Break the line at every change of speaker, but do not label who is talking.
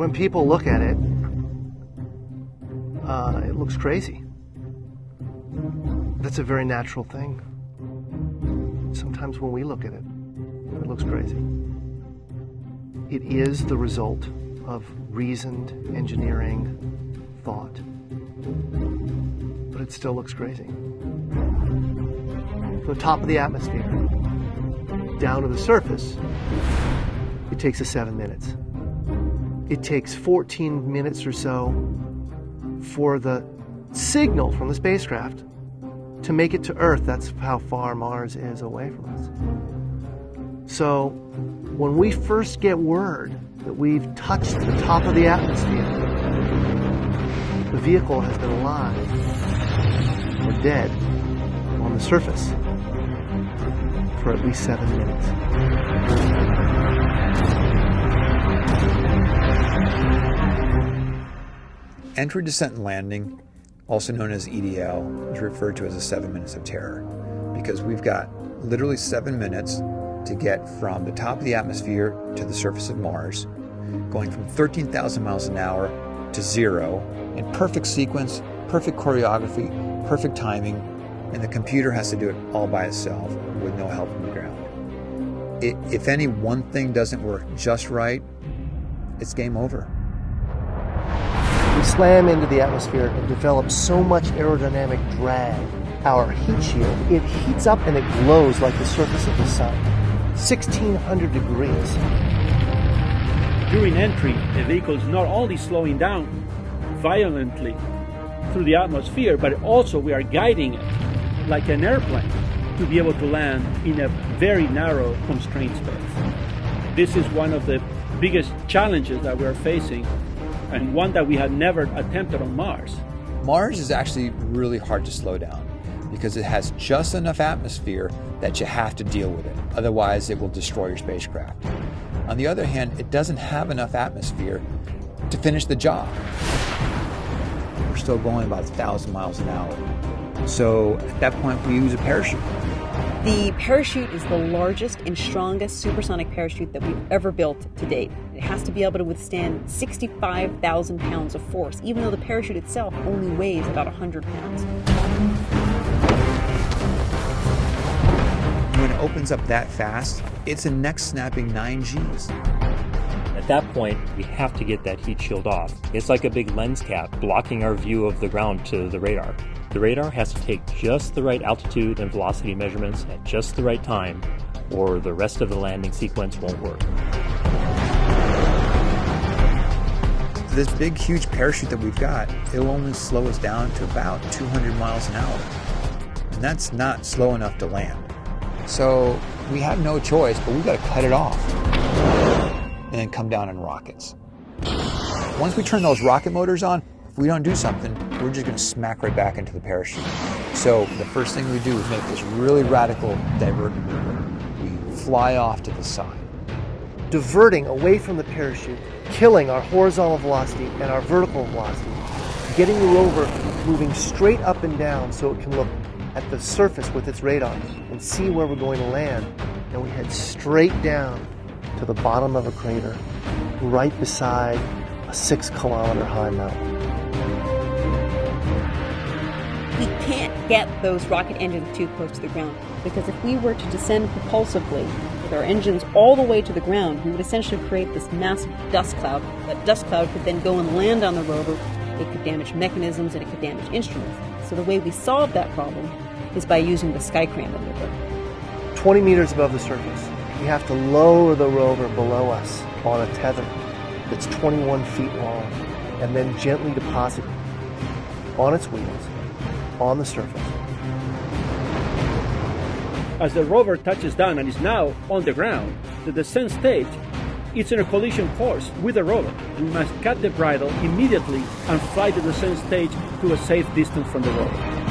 When people look at it, it looks crazy. That's a very natural thing. Sometimes when we look at it, it looks crazy. It is the result of reasoned engineering thought, but it still looks crazy. From the top of the atmosphere down to the surface, it takes us 7 minutes. It takes 14 minutes or so for the signal from the spacecraft to make it to Earth. That's how far Mars is away from us. So when we first get word that we've touched the top of the atmosphere, the vehicle has been alive or dead on the surface for at least 7 minutes.
Entry, descent, and landing, also known as EDL, is referred to as the 7 minutes of terror because we've got literally 7 minutes to get from the top of the atmosphere to the surface of Mars, going from 13,000 miles an hour to 0 in perfect sequence, perfect choreography, perfect timing, and the computer has to do it all by itself with no help from the ground. If any one thing doesn't work just right, it's game over.
We slam into the atmosphere and develop so much aerodynamic drag. Our heat shield, it heats up and it glows like the surface of the sun. 1,600 degrees.
During entry, the vehicle is not only slowing down violently through the atmosphere, but also we are guiding it like an airplane to be able to land in a very narrow, constrained space. This is one of the biggest challenges that we're facing, and one that we had never attempted on Mars.
Mars is actually really hard to slow down because it has just enough atmosphere that you have to deal with it. Otherwise, it will destroy your spacecraft. On the other hand, it doesn't have enough atmosphere to finish the job. We're still going about 1,000 miles an hour. So at that point, we use a parachute.
The parachute is the largest and strongest supersonic parachute that we've ever built to date. It has to be able to withstand 65,000 pounds of force, even though the parachute itself only weighs about 100 pounds.
When it opens up that fast, it's a neck-snapping 9 Gs.
At that point, we have to get that heat shield off. It's like a big lens cap blocking our view of the ground to the radar. The radar has to take just the right altitude and velocity measurements at just the right time, or the rest of the landing sequence won't work.
This big, huge parachute that we've got, it'll only slow us down to about 200 miles an hour. And that's not slow enough to land. So we have no choice, but we've got to cut it off and then come down in rockets. Once we turn those rocket motors on, if we don't do something, we're just going to smack right back into the parachute. So the first thing we do is make this really radical divert maneuver. We fly off to the side.
Diverting away from the parachute, killing our horizontal velocity and our vertical velocity, getting the rover moving straight up and down so it can look at the surface with its radar and see where we're going to land. And we head straight down to the bottom of a crater, right beside a 6-kilometer high mountain.
We can't get those rocket engines too close to the ground, because if we were to descend propulsively with our engines all the way to the ground, we would essentially create this massive dust cloud. That dust cloud could then go and land on the rover. It could damage mechanisms and it could damage instruments. So the way we solve that problem is by using the Skycrane maneuver.
20 meters above the surface, we have to lower the rover below us on a tether that's 21 feet long, and then gently deposit it on its wheels on the surface.
As the rover touches down and is now on the ground, the descent stage is in a collision course with the rover. We must cut the bridle immediately and fly the descent stage to a safe distance from the rover.